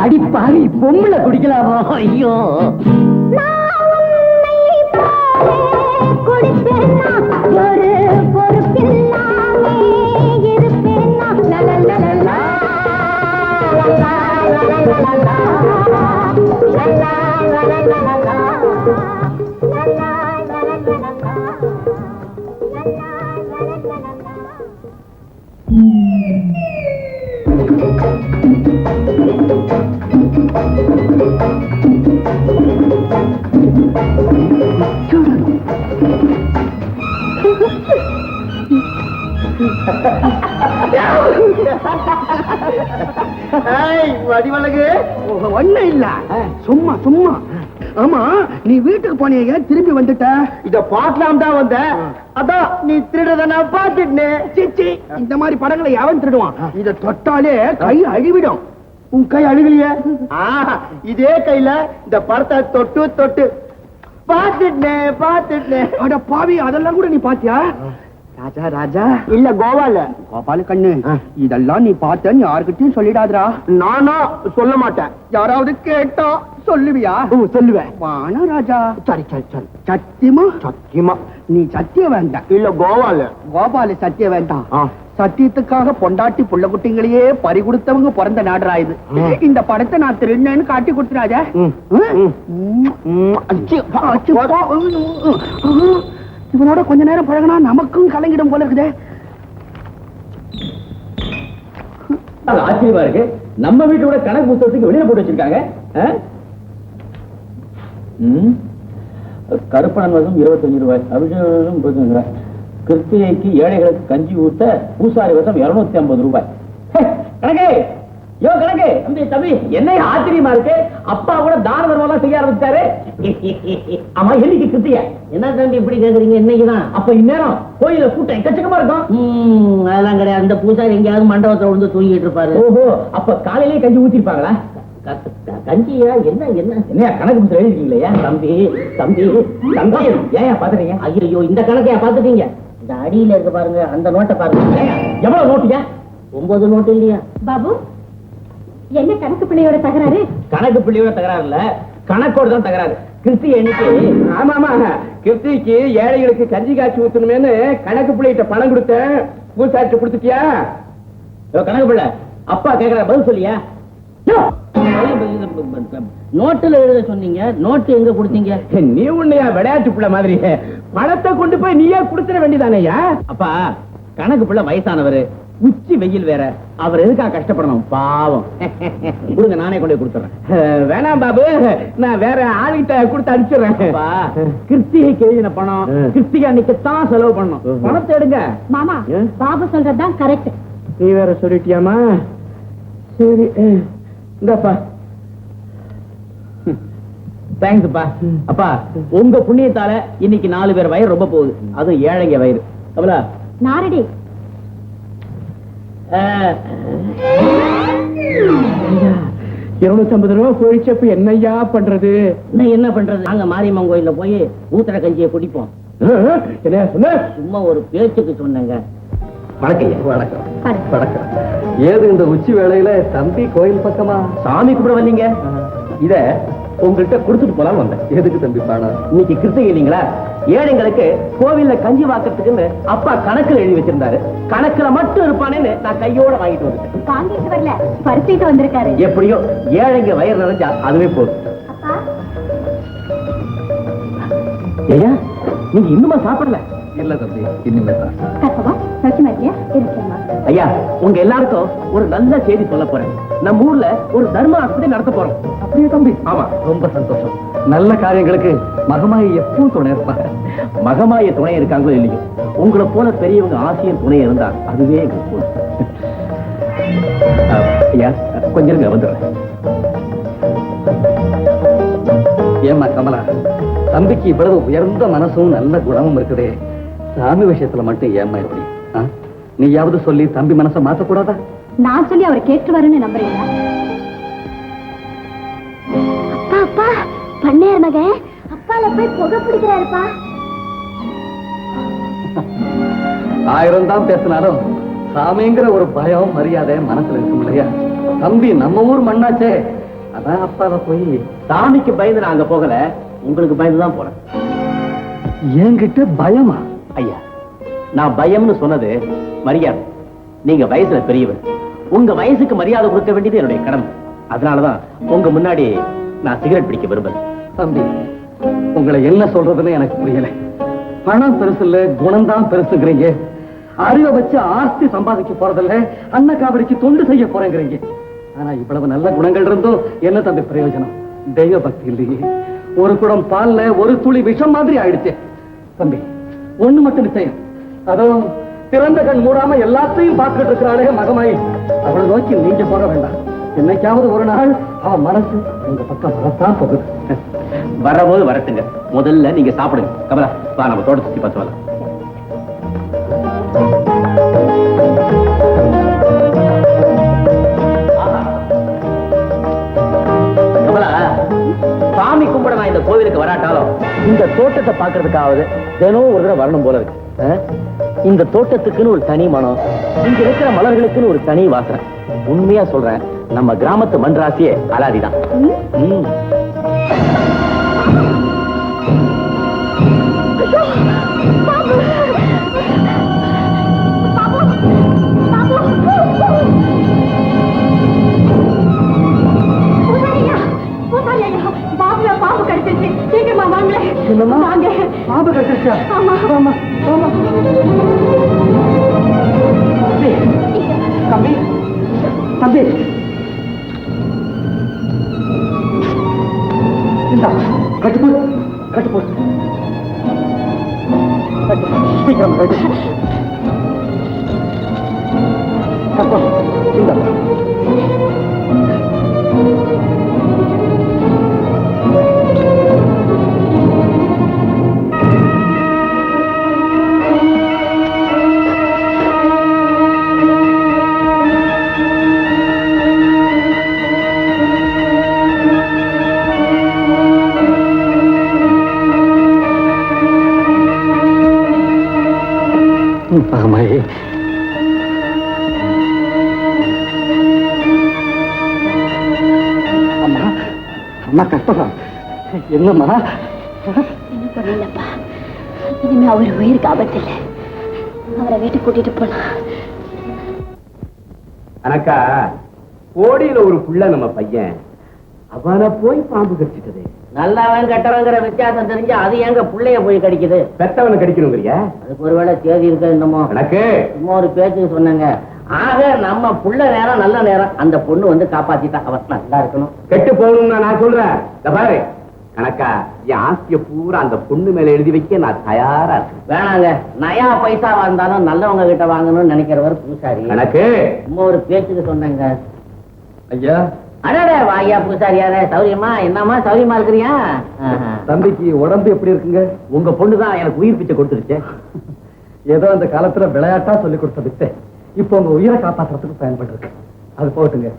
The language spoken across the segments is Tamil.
அடிப்பாவி பொம்பளை குடிக்கலாமா? ஐயோ ஒரு பொறுப்பில்லாமே இருப்பேன்னா வடிவழகு ஒண்ணு இல்ல, சும்மா சும்மா. ஆமா, நீ வீட்டுக்கு போனீங்க, திரும்பி வந்துட்ட. இத பாக்கலாம் தான் வந்த. அதான் நீ திருடுறத நான் பாத்துட்டேன். சிச்சி, இந்த மாதிரி படங்களை எவன் திருடுவான்? இத தொட்டாலே கை அழிவிடும். உன் கை அழுகலையே? இதே கையில இந்த படத்தை தொட்டு தொட்டு பாத்துட்டேன். அட பாவி, அதெல்லாம் கூட நீ பாத்தியா? ராஜா ராஜா இல்ல கோபால கோபால கண்ணு, இதெல்லாம் நீ பார்த்தேன்னு யாருக்கிட்டையும் சொல்லிடாதரா. நானா சொல்ல மாட்டேன். யாராவது கேட்டா சொல்லுவியா? சொல்லுவேன். வானா ராஜா. சரி சரி சரி. சத்தியமா? சத்தியமா. நீ சத்தியம் வேண்டாம். இல்ல கோபால. கோபால சத்தியம் வேண்டாம். சத்தியத்துக்காக பொண்டாட்டி புள்ள குட்டிங்களையே பறி கொடுத்தவங்க பிறந்த நாடுறா இது. இந்த படத்தை நான் திருநேன்னு காட்டி கொடுத்துறாஜா. இவனோட கொஞ்ச நேரம் பழகினா நமக்கும் கலங்கிடும் போல இருக்குதே. அது ஆச்சரியமா இருக்கு. நம்ம வீட்டோட கணக்கு புத்தகத்துக்கு வெளியில போட்டு வச்சிருக்காங்க. கருப்பணன் வசம் 25 ரூபாய், அபிஷேகம் 35 ரூபாய், கிருத்திகைக்கு ஏழைகளுக்கு கஞ்சி ஊத்த பூசாரி வசம் 250 ரூபாய். கணக்கு யோ கணக்கு தம்பி, என்ன ஆச்சரியமா இருக்கு. அப்பா கூட தான தர்மம் செய்ய ஆரம்பிச்சாரு. ஆமா, என்னைக்கு கிருத்திகை? என்ன தம்பி இப்படி கேக்குறீங்க? இன்னைக்குதான். அப்ப இந்நேரம் கோயில கூட்டம் எக்கச்சக்கமா இருக்கும். அதெல்லாம் கிடையாது. அந்த பூசாரி எங்கேயாவது மண்டபத்துல விழுந்து தூங்கிட்டு இருப்பாரு. ஓஹோ, அப்ப காலையிலேயே கஞ்சி ஊத்திருப்பாங்களா? கஞ்சியா? என்ன என்ன என்ன கணக்கு புத்தகம் எழுதிருக்கீங்களா? தம்பி தம்பி தம்பி ஏன் பாத்துறீங்க? ஐயோ, இந்த கணக்கையா பாத்துட்டீங்க? இந்த அடியில இருக்க பாருங்க, அந்த நோட்டை பாருங்க. எவ்வளவு நோட்டியா? 9 நோட்டு இல்லையா? பாபு, என்ன கணக்கு பிள்ளையோட தகராறு? கணக்கு பிள்ளையோட தகராறு இல்ல, கணக்கோடு தான் தகராறு. கிருத்தி எண்ணிக்கை. ஆமாமா, கிருத்திக்கு ஏழைகளுக்கு கஞ்சி காய்ச்சி ஊத்தணுமேனு கணக்கு பிள்ளைகிட்ட பணம் கொடுத்தேன். பூசாரிட்ட கொடுத்துட்டியா? கணக்கு பிள்ளை அப்பா கேக்குற பதில் சொல்லியா? நோட்டுல எழுத சொன்னீங்க, நோட்டு எங்க கொடுத்தீங்க? நீ உன்னையா விளையாட்டு பிள்ளை மாதிரி பணத்தை கொண்டு போய் நீயே கொடுத்துட வேண்டியதானேயா? அப்பா கணக்கு பிள்ளை வயசானவரு, உச்சி வெயில் வேற, அவர் எதுக்காக கஷ்டப்படணும்? பாவம். கொடுங்க, நானே கொண்டு போய் கொடுத்துறேன். வேணாம் பாபு, நான் வேற ஆளுகிட்ட கொடுத்து அனுப்பிச்சிடுறேன். கிருத்திகைக்கு எழுதின பணம் கிருத்திகை அன்னைக்குத்தான் செலவு பண்ணணும். பணத்தை எடுங்க மாமா. பாபு சொல்றதுதான் கரெக்ட். நீ வேற சொல்லிட்டியாமா? சரி, இந்தப்பா. தேங்க்ஸ் அப்பா. அப்பா உங்க புண்ணியத்தால இன்னைக்கு 4 பேர் வயிறு ரொம்ப போகுது, அதுவும் ஏழைங்க வயிறு. அவளா நாரடி 250 ரூபா போயிடுச்சப்ப என்னையா பண்றது? என்ன பண்றது? நாங்க மாரியம்மன் கோயில்ல போய் ஊத்துற கஞ்சியை குடிப்போம். என்ன சொன்ன? சும்மா ஒரு பேச்சுக்கு சொன்னேங்க. வணக்கம். வணக்கம். ஏது இந்த உச்சி வேளையில தம்பி கோயில் பக்கமா? சாமி கூட வந்தீங்க? இத உங்கள்கிட்ட கொடுத்துட்டு போலாம் வந்தேன். எதுக்கு தம்பி பணம்? இன்னைக்கு கிருத்திகை இல்லைங்களா? ஏழைங்களுக்கு கோவில்ல கஞ்சி வாக்கறதுக்குன்னு அப்பா கணக்குல எழுதி வச்சிருந்தாரு. கணக்குல மட்டும் இருப்பானேன்னு நான் கையோட வாங்கிட்டு வந்துட்டேன். வாங்கிட்டு வரல, பரிசிட்டு வந்திருக்காரு. எப்படியோ ஏழைங்க வயிறு நிறைஞ்சா அதுவே போதும். அப்பா, ஐயா, நீங்க இன்னுமா சாப்பிடல? இல்ல தம்பி, இனிமே தான். கற்பமா சௌக்கியமா இருக்கியா? இருக்கேம்மா. ஐயா, உங்க எல்லாருக்கும் ஒரு நல்ல செய்தி சொல்ல போறேன். நம்ம ஊர்ல ஒரு தர்ம ஆஸ்பத்திரி நடத்த போறோம். அப்படியே தம்பி? ஆமா, ரொம்ப சந்தோஷம். நல்ல காரியங்களுக்கு மகமாயி எப்பவும் துணை இருப்பாங்க. மகமாய துணை இருக்காங்களோ இல்லையோ, உங்களை போல பெரியவங்க ஆசையும் துணை இருந்தா அதுவே எங்களுக்கு போதும். ஐயா, கொஞ்சம் இருங்க, வந்துடுறேன். ஏமா கமலா, தம்பிக்கு இவ்வளவு உயர்ந்த மனசும் நல்ல குணமும் இருக்குதே, சாமி விஷயத்துல மட்டும் ஏமா இப்படி? நீயாவது சொல்லி தம்பி மனசை மாத்தக்கூடாதா? நான் சொல்லி அவர் கேட்டுருவாருன்னு நம்புறீங்களா? அப்பா அப்பா, பண்ணையார் மகன் அப்பால போய் புகை பிடிக்கிறாருப்பா. 1000 தான் பேசினாலும் சாமிங்கிற ஒரு பயம் மரியாதை மனசுல இருக்கும் இல்லையா? தம்பி நம்ம ஊர் மண்ணாச்சே, அதான் அப்பாவை போய். சாமிக்கு பயந்து நான் அங்க போகல, உங்களுக்கு பயந்துதான் போறேன். என்கிட்ட பயமா? ஐயா, நான் பயம்னு சொன்னது மரியாதை. நீங்க வயசுல பெரியவர், உங்க வயசுக்கு மரியாதை கொடுக்க வேண்டியது என்னுடைய கடமை. அதனாலதான் உங்க முன்னாடி நான் சிகரெட் பிடிக்க விரும்பல. தம்பி, உங்களை என்ன சொல்றதுன்னு எனக்கு புரியல. பணம் பெருசு இல்ல, குணம்தான் பெருசுங்கிறீங்க. அறிவை வச்சு ஆஸ்தி சம்பாதிக்க போறதில்ல, அன்ன காவடிக்கு தொண்டு செய்ய போறேங்கிறீங்க. ஆனா இவ்வளவு நல்ல குணங்கள் இருந்தும் என்ன தம்பி பிரயோஜனம்? தெய்வ பக்தி இல்லையே. ஒரு குடம் பால்ல ஒரு துளி விஷம் மாதிரி ஆயிடுச்சு. தம்பி, ஒண்ணு மட்டும் நிச்சயம், அதுவும் திறந்த கண் மூடாம எல்லாத்தையும் பார்த்துட்டு இருக்கிறாளே மகமாயி, அவளை நோக்கி நீங்க போக வேண்டாம். என்னைக்காவது ஒரு நாள் அவன் மனசு உங்க பக்கம் வரத்தான் போகுது. வரபோது வரட்டுங்க, முதல்ல நீங்க சாப்பிடுங்க. கமலா, வா, நம்ம தோட்டத்தை சுத்தி பார்த்து வரலாம். கமலா, சாமி கும்பிட நான் இந்த கோவிலுக்கு வராட்டாலும் இந்த தோட்டத்தை பாக்குறதுக்காவது தினம் ஒரு தடவை வரணும் போல இருக்கு. இந்த தோட்டத்துக்குன்னு ஒரு தனி மனம், இங்க இருக்கிற மலர்களுக்குன்னு ஒரு தனி வாசனை. உண்மையா சொல்றேன், நம்ம கிராமத்து மண்ராசியே அலாதிதான். பாம்பு கடிச்சிருச்சு, சீக்கிரமா வாங்க. வாங்க. பாம்பு கடிச்சிருச்சா? ஆமா ஆமா ஆமா. தம்பி, தம்பி இந்தா கட்டு போடு கட்டு போடு கட்டு, சீக்கிரம் கட்டு அப்பா இந்தா மகமாயி அம்மா அம்மா கஷ்டம் என்னம்மா என்ன பண்ணலப்பா இனிமே அவர் உயிருக்கு ஆபத்து இல்லை அவரை வீட்டுக்கு கூட்டிட்டு போனா அனக்கா கோடியில ஒரு புள்ள நம்ம பையன் அவனை போய் பாம்பு கடிச்சிட்டது. நல்லவன் கெட்டவங்கிற வித்தியாசம் தெரிஞ்சு அது எங்க புள்ளைய போய் கடிக்குது. பெத்தவனை கடிக்கணுங்கிறியா? அதுக்கு ஒருவேளை தேதி இருக்க என்னமோ எனக்கு சும்மா ஒரு பேச்சுக்கு சொன்னாங்க. ஆக நம்ம புள்ள நேரம் நல்ல நேரம் அந்த பொண்ணு வந்து காப்பாத்திட்டா அவன் நல்லா இருக்கணும். கெட்டு போகணும்னு நான் சொல்றேன். இந்த பாரு கணக்கா என் ஆசைய பூரா அந்த பொண்ணு மேல எழுதி வைக்க நான் தயாரா இருக்கேன். வேணாங்க, நயா பைசாவா இருந்தாலும் நல்லவங்க கிட்ட வாங்கணும்னு நினைக்கிறவர் பூசாரி. எனக்கு சும்மா ஒரு பேச்சுக்கு சொன்னாங்க. ஐயா அடடே வாயா பூசாரியாரே, சௌரியமா என்னமா சௌரியமா இருக்கிறியா? தம்பிக்கு உடம்பு எப்படி இருக்குங்க? உங்க பொண்ணுதான் எனக்கு உயிர் பிச்சை கொடுத்துருச்சு. ஏதோ அந்த காலத்துல விளையாட்டா சொல்லி கொடுத்த வித்தை இப்போ உங்க உயிரை காப்பாற்றுறதுக்கு பயன்பட்டு அது போட்டுங்க.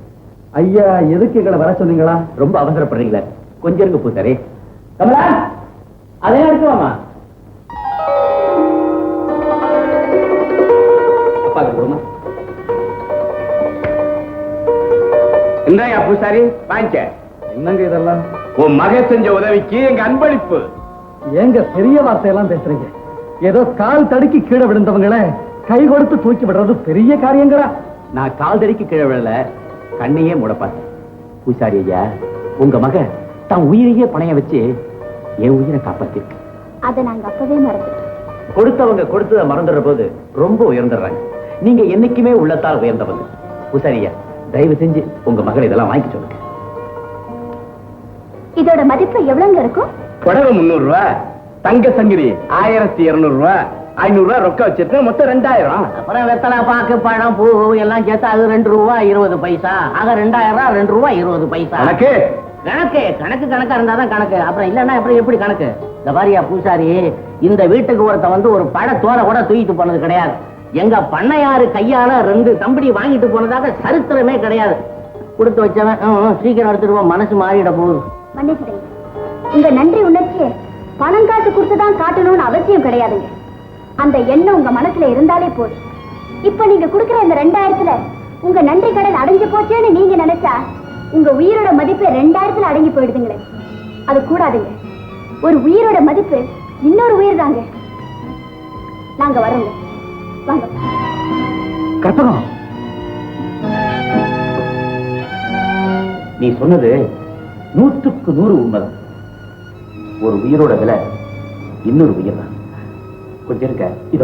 ஐயா எதுக்கு எங்களை வர சொன்னீங்களா? ரொம்ப அவசரப்படுறீங்களே, கொஞ்சம் இருங்க பூசாரி. கமலா அதே எடுத்துவாமா. அப்பா கொடுமா. என்னையா பூசாரி வாங்கிக்க. என்னங்க இதெல்லாம்? உன் மகன் செஞ்ச உதவிக்கு எங்க அன்பளிப்பு. ஏங்க பெரிய வார்த்தையெல்லாம் பேசுறீங்க? ஏதோ கால் தடுக்கி கீழே விழுந்தவங்களை கை கொடுத்து தூக்கி விடுறது பெரிய காரியங்களா? நான் கால் தடிக்கு கீழே விழல, கண்ணையே மூடப்பாத்தேன். பூசாரி ஐயா, உங்க மகன் தான் உயிரையே பணைய வச்சு என் உயிரை காப்பாத்திருக்கு. அதை நாங்க அப்பவே மறந்துட்டோம். கொடுத்தவங்க கொடுத்ததை மறந்துடுற போது ரொம்ப உயர்ந்துடுறாங்க. நீங்க என்னைக்குமே உள்ளத்தால் உயர்ந்தவங்க. பூசாரி ஐயா, தயவு செஞ்சு உங்க மகளை இதெல்லாம் வாங்கி சொல்லுங்க. இதோட மதிப்பு எவ்வளவுங்க இருக்கும்? புடவை 300 ரூபாய், தங்க சங்கிலி 1200 ரூபாய், 500 ரூபாய் ரொக்க வச்சிருக்க, மொத்தம் 2000. அப்புறம் வெத்தலை பாக்கு பழம் பூ எல்லாம் சேர்த்து அது 2 ரூபா 20 பைசா. ஆக 2000 2 ரூபா 20 பைசா. எனக்கு கணக்கு கணக்கா இருந்தாதான் கணக்கு. அப்புறம் இல்லன்னா எப்படி கணக்கு? இந்த வாரியா பூசாரி, இந்த வீட்டுக்கு ஒருத்த வந்து ஒரு பழத்தோலை கூட தூக்கிட்டு போனது கிடையாது. எங்க பண்ணையாரு கையால 2 தம்படி வாங்கிட்டு போனதாக சரித்திரமே கிடையாது. கொடுத்து வச்சவன் சீக்கிரம் எடுத்துருவோம், மனசு மாறிட போகுது. மன்னிச்சிடுங்க, உங்க நன்றி உணர்ச்சியை பணம் காசு கொடுத்துதான் காட்டணும்னு அவசியம் கிடையாதுங்க. அந்த எண்ணம் உங்க மனசுல இருந்தாலே போதும். இப்ப நீங்க கொடுக்கிற இந்த 2000த்துல உங்க நன்றி கடன் அடைஞ்சு போச்சேன்னு நீங்க நினைச்சா உங்க உயிரோட மதிப்பு 2000த்துல அடங்கி போயிடுதுங்களே. அது கூடாதுங்க. ஒரு உயிரோட மதிப்பு இன்னொரு உயிர் தாங்க. நாங்க வரோங்க, வாங்க. கற்பகம், நீ சொன்னது 100க்கு 100 உண்மைதான். ஒரு உயிரோட விலை இன்னொரு உயிர் தான். கொஞ்சம் இருக்க இத